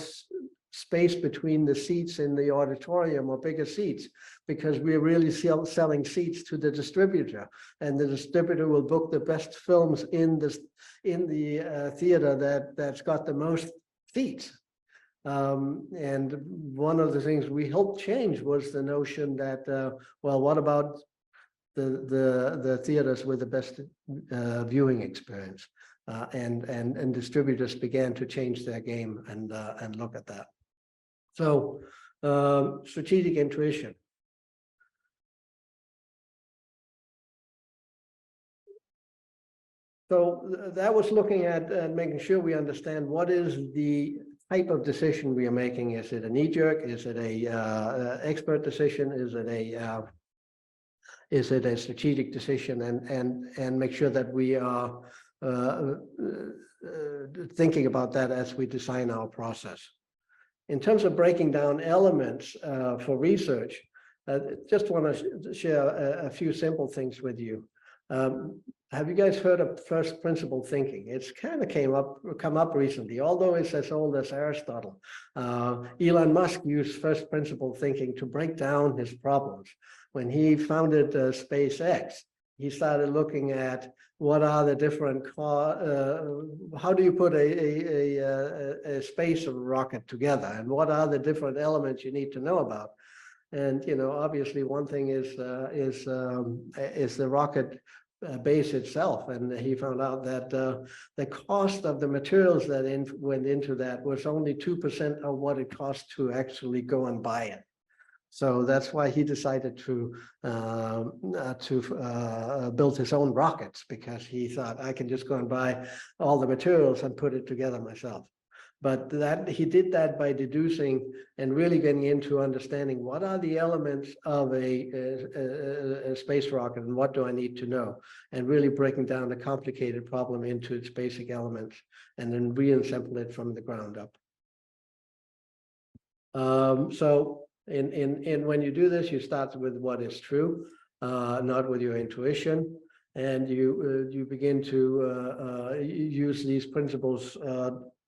space between the seats in the auditorium or bigger seats, because we're really selling seats to the distributor, and the distributor will book the best films in the theater that's got the most seats. And one of the things we helped change was the notion that, well, what about the theaters with the best viewing experience? And distributors began to change their game and look at that. So strategic intuition. So that was looking at making sure we understand what is the type of decision we are making. Is it a knee-jerk? Is it a expert decision? Is it a strategic decision? And make sure that we are thinking about that as we design our process. In terms of breaking down elements for research, just want to share a few simple things with you. Have you guys heard of first principle thinking? It's kind of come up recently, although it's as old as Aristotle. Elon Musk used first principle thinking to break down his problems. When he founded SpaceX, he started looking at what are the different how do you put a space rocket together, and what are the different elements you need to know about. And obviously, one thing is the rocket base itself, and he found out that the cost of the materials that went into that was only 2% of what it cost to actually go and buy it. So that's why he decided to build his own rockets, because he thought, I can just go and buy all the materials and put it together myself. But that he did that by deducing and really getting into understanding what are the elements of a space rocket and what do I need to know, and really breaking down the complicated problem into its basic elements and then re-assemble it from the ground up. So when you do this, you start with what is true, not with your intuition, and you begin to use these principles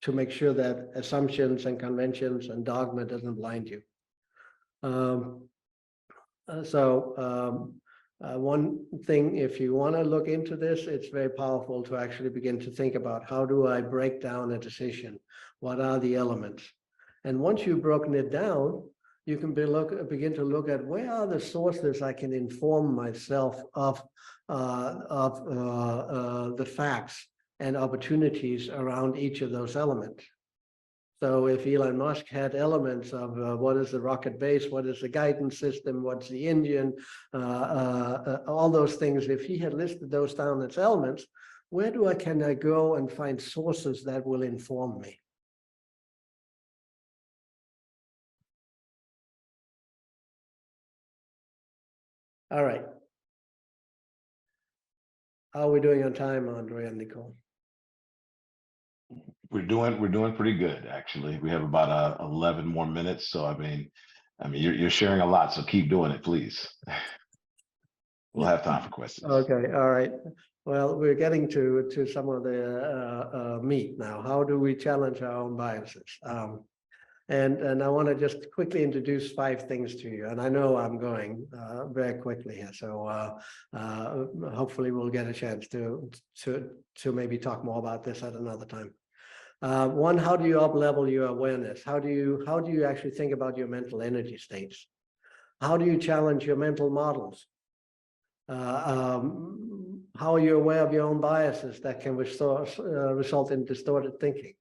to make sure that assumptions and conventions and dogma doesn't blind you. One thing, if you want to look into this, it's very powerful to actually begin to think about, how do I break down a decision? What are the elements? And once you've broken it down, you can begin to look at where are the sources I can inform myself of the facts and opportunities around each of those elements. So if Elon Musk had elements of what is the rocket base, what is the guidance system, what's the engine, all those things, if he had listed those down as elements, where can I go and find sources that will inform me? All right. How are we doing on time, Andre and Nicole? We're doing pretty good, actually. We have about 11 more minutes. So I mean, you're sharing a lot, so keep doing it, please. We'll have time for questions. Okay, all right. Well, we're getting to some of the meat now. How do we challenge our own biases? And I want to just quickly introduce 5 things to you. And I know I'm going very quickly here, so hopefully we'll get a chance to maybe talk more about this at another time. One, how do you up-level your awareness? How do you actually think about your mental energy states? How do you challenge your mental models? How are you aware of your own biases that can result in distorted thinking?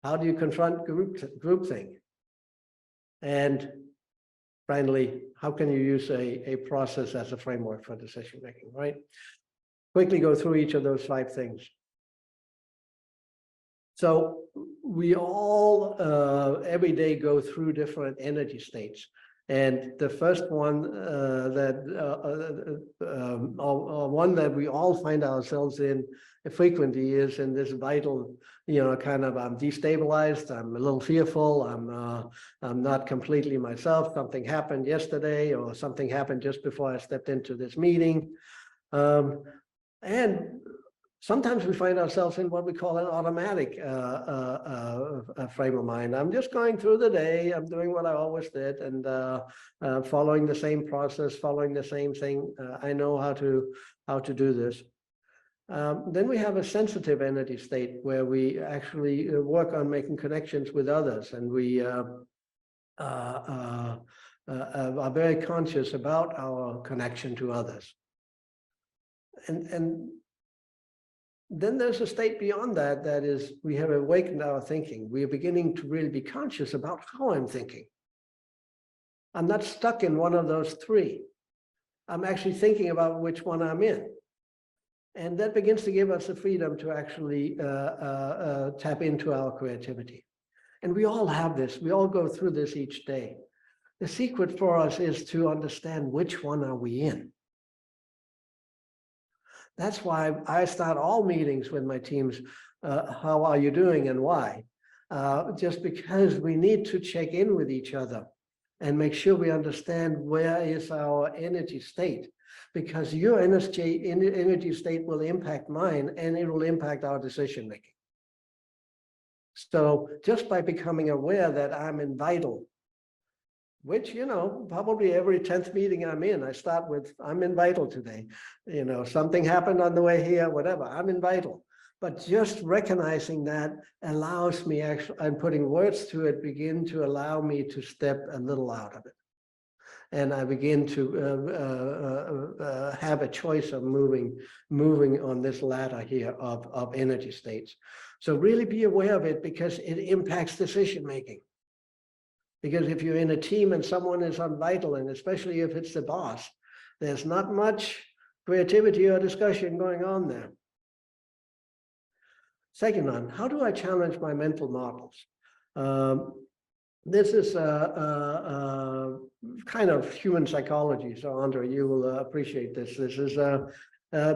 How do you confront groupthink? And finally, how can you use a process as a framework for decision making, right? Quickly go through each of those 5 things. So we all every day go through different energy states. And the first one one that we all find ourselves in frequently is in this vital, kind of, I'm destabilized, I'm a little fearful, I'm not completely myself, something happened yesterday or something happened just before I stepped into this meeting. And sometimes we find ourselves in what we call an automatic frame of mind. I'm just going through the day. I'm doing what I always did, and following the same process, following the same thing. I know how to do this. Then we have a sensitive energy state where we actually work on making connections with others, and we are very conscious about our connection to others. And then there's a state beyond that, that is, we have awakened our thinking. We are beginning to really be conscious about how I'm thinking. I'm not stuck in one of those 3. I'm actually thinking about which one I'm in. And that begins to give us the freedom to actually tap into our creativity. And we all have this. We all go through this each day. The secret for us is to understand which one are we in. That's why I start all meetings with my teams. How are you doing and why? Just because we need to check in with each other and make sure we understand where is our energy state, because your energy state will impact mine and it will impact our decision making. So just by becoming aware that I'm in vital, which, probably every 10th meeting I'm in, I start with, I'm in vital today. Something happened on the way here, whatever, I'm in vital. But just recognizing that allows me, actually, and putting words to it, begin to allow me to step a little out of it. and I begin to have a choice of moving on this ladder here of energy states. So really be aware of it, because it impacts decision making. Because if you're in a team and someone is unvital, and especially if it's the boss, there's not much creativity or discussion going on there. Second one, how do I challenge my mental models? This is kind of human psychology. So Andre, you will appreciate this. This is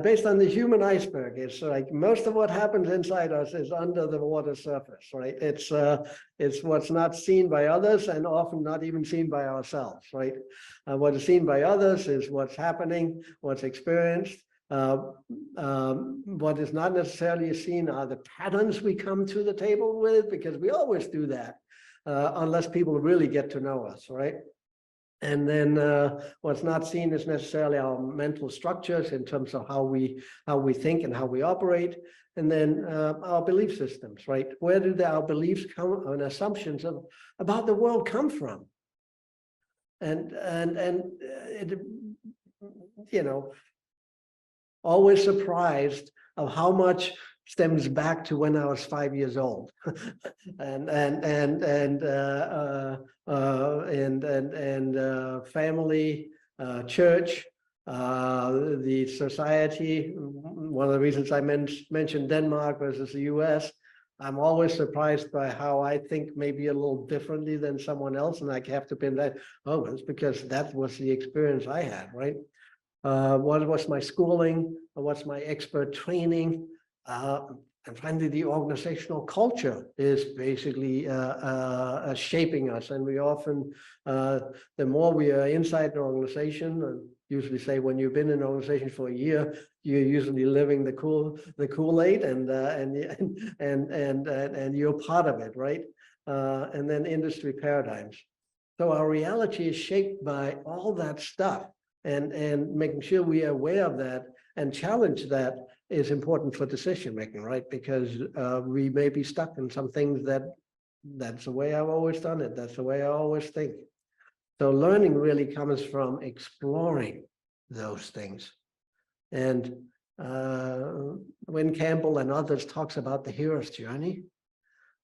based on the human iceberg. It's like most of what happens inside us is under the water surface, right? It's what's not seen by others, and often not even seen by ourselves, right? What is seen by others is what's happening, what's experienced. What is not necessarily seen are the patterns we come to the table with, because we always do that. Unless people really get to know us, right? And then what's not seen is necessarily our mental structures in terms of how we think and how we operate, and then our belief systems, right? Where do our beliefs come and assumptions about the world come from? And it, you know, always surprised of how much stems back to when I was 5 years old, and family, church, the society. One of the reasons I mentioned Denmark versus the US, I'm always surprised by how I think maybe a little differently than someone else, and I have to pin that. Oh, it's because that was the experience I had, right? What was my schooling? What's my expert training? And finally, the organizational culture is basically shaping us. And we often, the more we are inside the organization, and usually say when you've been in an organization for a year, you're usually living the Kool-Aid, and you're part of it, right? And then industry paradigms. So our reality is shaped by all that stuff, and making sure we are aware of that and challenge that is important for decision making, right? Because we may be stuck in some things that's the way I've always done it. That's the way I always think. So learning really comes from exploring those things. And when Campbell and others talks about the hero's journey,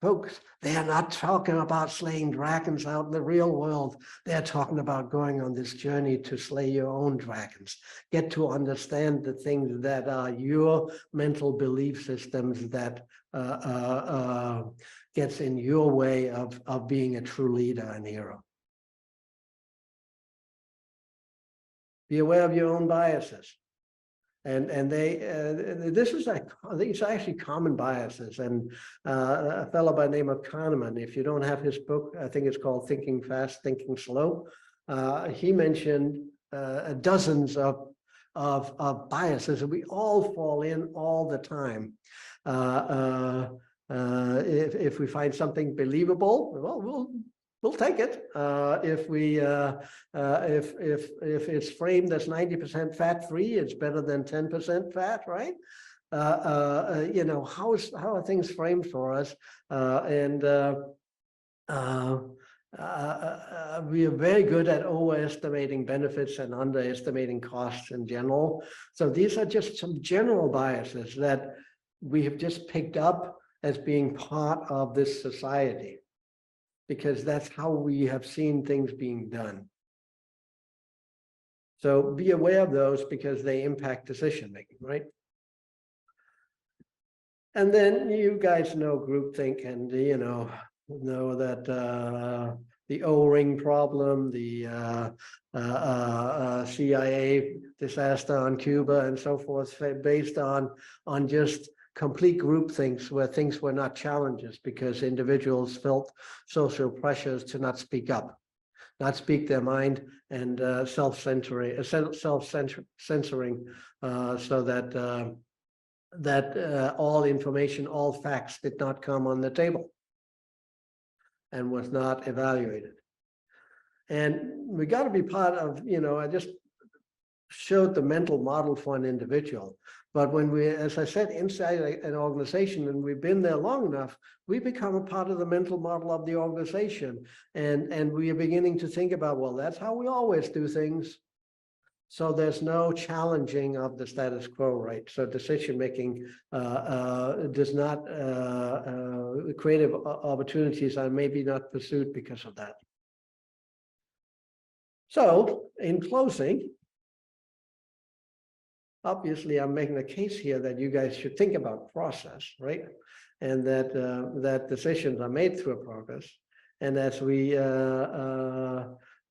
folks, they are not talking about slaying dragons out in the real world. They're talking about going on this journey to slay your own dragons. Get to understand the things that are your mental belief systems that gets in your way of being a true leader and hero. Be aware of your own biases. And this is these are actually common biases. And a fellow by the name of Kahneman, if you don't have his book, I think it's called Thinking Fast, Thinking Slow. He mentioned dozens of biases that we all fall in all the time. If we find something believable, well, we'll take it. If it's framed as 90% fat-free, it's better than 10% fat, right? You know, how are things framed for us? We are very good at overestimating benefits and underestimating costs in general. So these are just some general biases that we have just picked up as being part of this society, because that's how we have seen things being done. So be aware of those, because they impact decision making, right? And then you guys know groupthink, and you know that the O-ring problem, the CIA disaster on Cuba, and so forth, based on just complete groupthinks where things were not challenges because individuals felt social pressures to not speak up, not speak their mind, and self-censoring, so that all information, all facts did not come on the table and was not evaluated. And we got to be part of, you know, I just showed the mental model for an individual. But when we, as I said, inside an organization and we've been there long enough, we become a part of the mental model of the organization. And we are beginning to think about, well, that's how we always do things. So there's no challenging of the status quo, right? So decision-making does not, creative opportunities are maybe not pursued because of that. So in closing, obviously I'm making a case here that you guys should think about process, right? And that that decisions are made through a process. And as we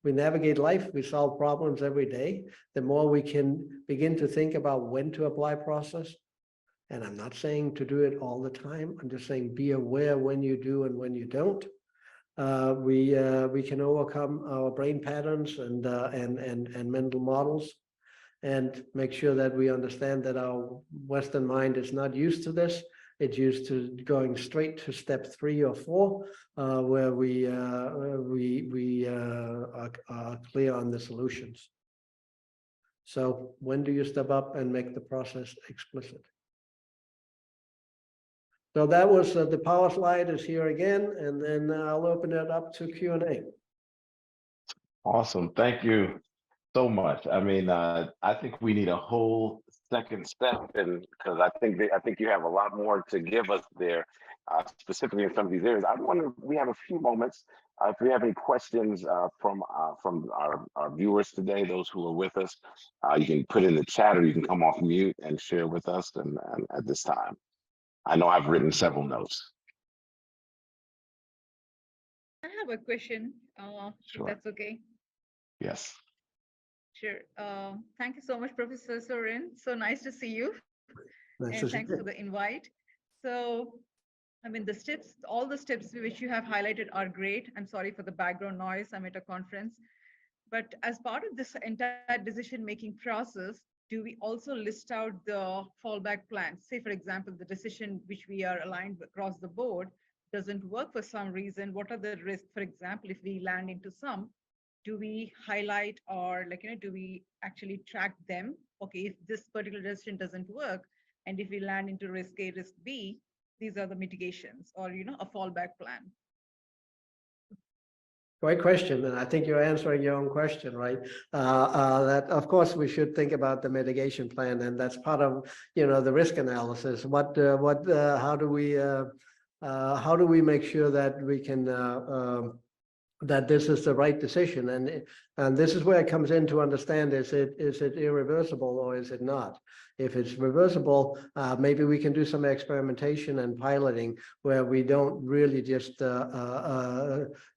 navigate life, we solve problems every day. The more we can begin to think about when to apply process. And I'm not saying to do it all the time. I'm just saying be aware when you do and when you don't. We can overcome our brain patterns and mental models, and make sure that we understand that our Western mind is not used to this. It's used to going straight to step 3 or 4, where we are clear on the solutions. So when do you step up and make the process explicit? So that was the power slide is here again, and then I'll open it up to Q&A. Awesome. Thank you so much. I mean, I think we need a whole second step, and because I think you have a lot more to give us there, specifically in some of these areas. I wonder if we have a few moments. If we have any questions from our viewers today, those who are with us, you can put in the chat, or you can come off mute and share with us. And at this time, I know I've written several notes. I have a question, Sure. if that's okay. Yes. Sure. Thank you so much, Professor Soren. So nice to see you. Nice to And see thanks you. for the invite. So, I mean, the steps, all the steps which you have highlighted are great. I'm sorry for the background noise. I'm at a conference. But as part of this entire decision-making process, do we also list out the fallback plans? Say, for example, the decision which we are aligned across the board doesn't work for some reason. What are the risks? For example, if we land into some, do we highlight, or do we actually track them? Okay, if this particular decision doesn't work, and if we land into risk A, risk B, these are the mitigations, or a fallback plan. Great question, and I think you're answering your own question, right? That of course we should think about the mitigation plan, and that's part of the risk analysis. How do we make sure that we can that this is the right decision, and this is where it comes in to understand: is it irreversible or is it not? If it's reversible, maybe we can do some experimentation and piloting where we don't really just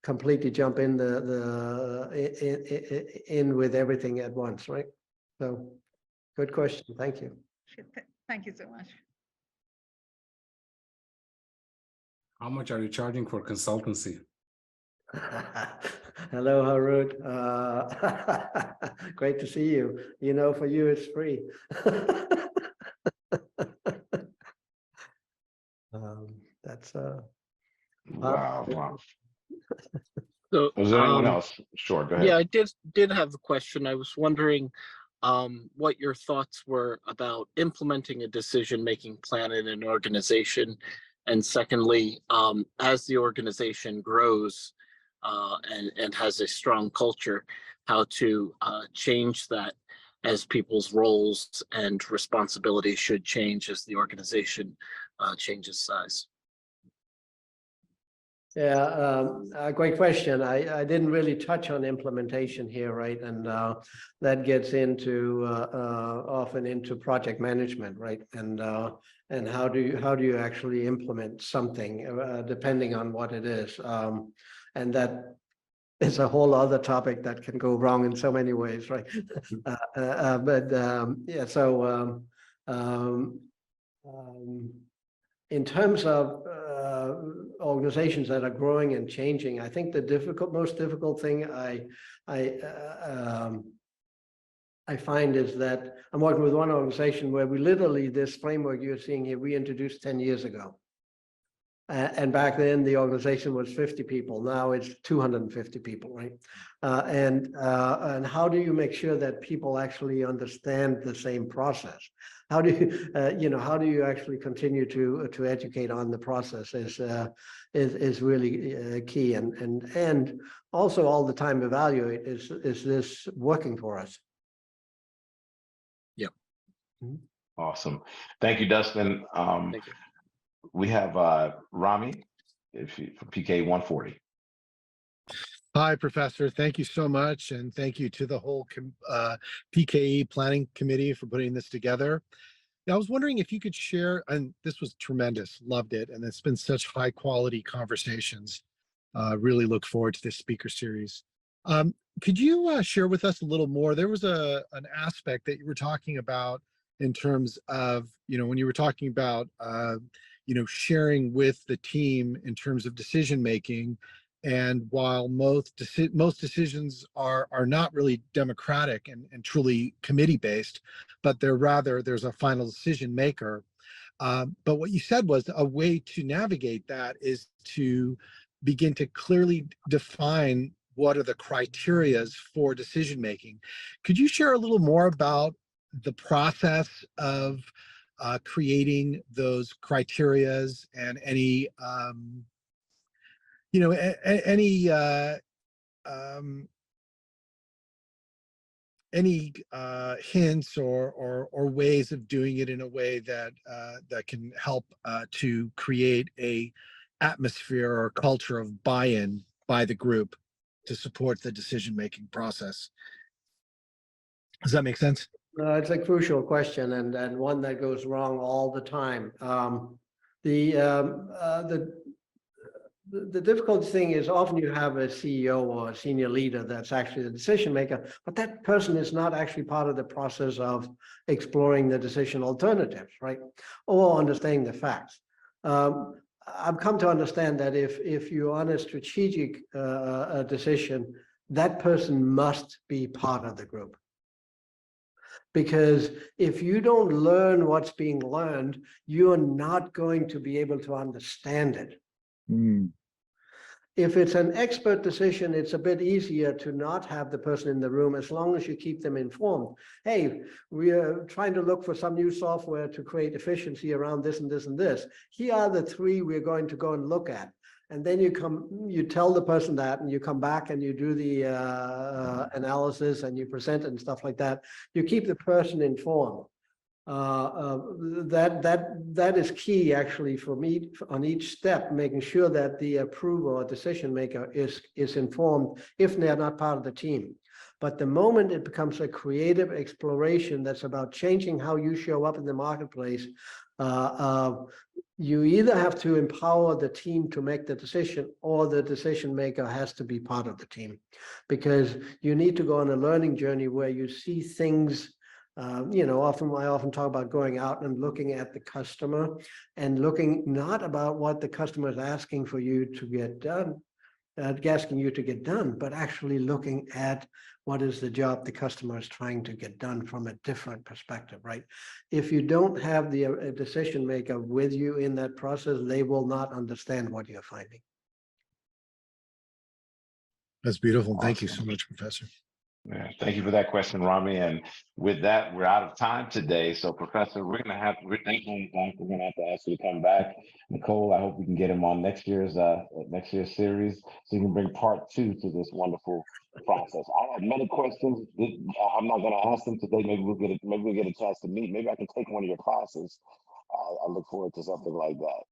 completely jump in in with everything at once, right? So, good question. Thank you. Thank you so much. How much are you charging for consultancy? Hello, Harut. Great to see you. For you, it's free. That's Wow. So, Was there anyone else? Sure, go ahead. yeah, I did have a question. I was wondering what your thoughts were about implementing a decision-making plan in an organization, and secondly, as the organization grows and has a strong culture, how to change that as people's roles and responsibilities should change as the organization changes size. Yeah, a great question. I didn't really touch on implementation here, right? And that gets into often into project management, right? And how do you actually implement something depending on what it is? And that is a whole other topic that can go wrong in so many ways, right? Yeah, so in terms of organizations that are growing and changing, I think the most difficult thing I find is that I'm working with one organization where we literally, this framework you're seeing here, we introduced 10 years ago. And back then, the organization was 50 people. Now it's 250 people, right? And how do you make sure that people actually understand the same process? How do you, how do you actually continue to educate on the process is really key, and also all the time evaluate, is this working for us? Yep. Awesome. Thank you, Dustin. Thank you. We have Rami for PK 140. Hi, Professor. Thank you so much. And thank you to the whole PKE Planning Committee for putting this together. Now, I was wondering if you could share, and this was tremendous, loved it. And it's been such high quality conversations. Really look forward to this speaker series. Could you share with us a little more? There was an aspect that you were talking about in terms of, when you were talking about, sharing with the team in terms of decision making. And while most decisions are not really democratic and truly committee based, but there's a final decision maker. But what you said was a way to navigate that is to begin to clearly define what are the criterias for decision making. Could you share a little more about the process of creating those criterias and any any hints or ways of doing it in a way that that can help to create a atmosphere or culture of buy-in by the group to support the decision-making process? Does that make sense? It's a crucial question, and one that goes wrong all the time. The difficult thing is often you have a CEO or a senior leader that's actually the decision maker, but that person is not actually part of the process of exploring the decision alternatives, right? Or understanding the facts. I've come to understand that if you're on a strategic decision, that person must be part of the group. Because if you don't learn what's being learned, you're not going to be able to understand it. If it's an expert decision, it's a bit easier to not have the person in the room as long as you keep them informed. Hey, we are trying to look for some new software to create efficiency around this and this and this. Here are the three we're going to go and look at. And then you tell the person that, and you come back and you do the analysis and you present it and stuff like that. You keep the person informed. That is key actually for me on each step, making sure that the approver or decision maker is informed if they're not part of the team. But the moment it becomes a creative exploration that's about changing how you show up in the marketplace, you either have to empower the team to make the decision, or the decision maker has to be part of the team, because you need to go on a learning journey where you see things. I often talk about going out and looking at the customer and looking not about what the customer is asking for you to get done, but actually looking at what is the job the customer is trying to get done from a different perspective, right? If you don't have the decision maker with you in that process, they will not understand what you're finding. That's beautiful. Awesome. Thank you so much, Professor. Yeah, thank you for that question, Rami. And with that, we're out of time today. So, Professor, we're going to have to ask you to come back. Nicole, I hope we can get him on next year's series, so you can bring part 2 to this wonderful process. I have many questions. I'm not going to ask them today. Maybe we'll get a chance to meet. Maybe I can take one of your classes. I look forward to something like that.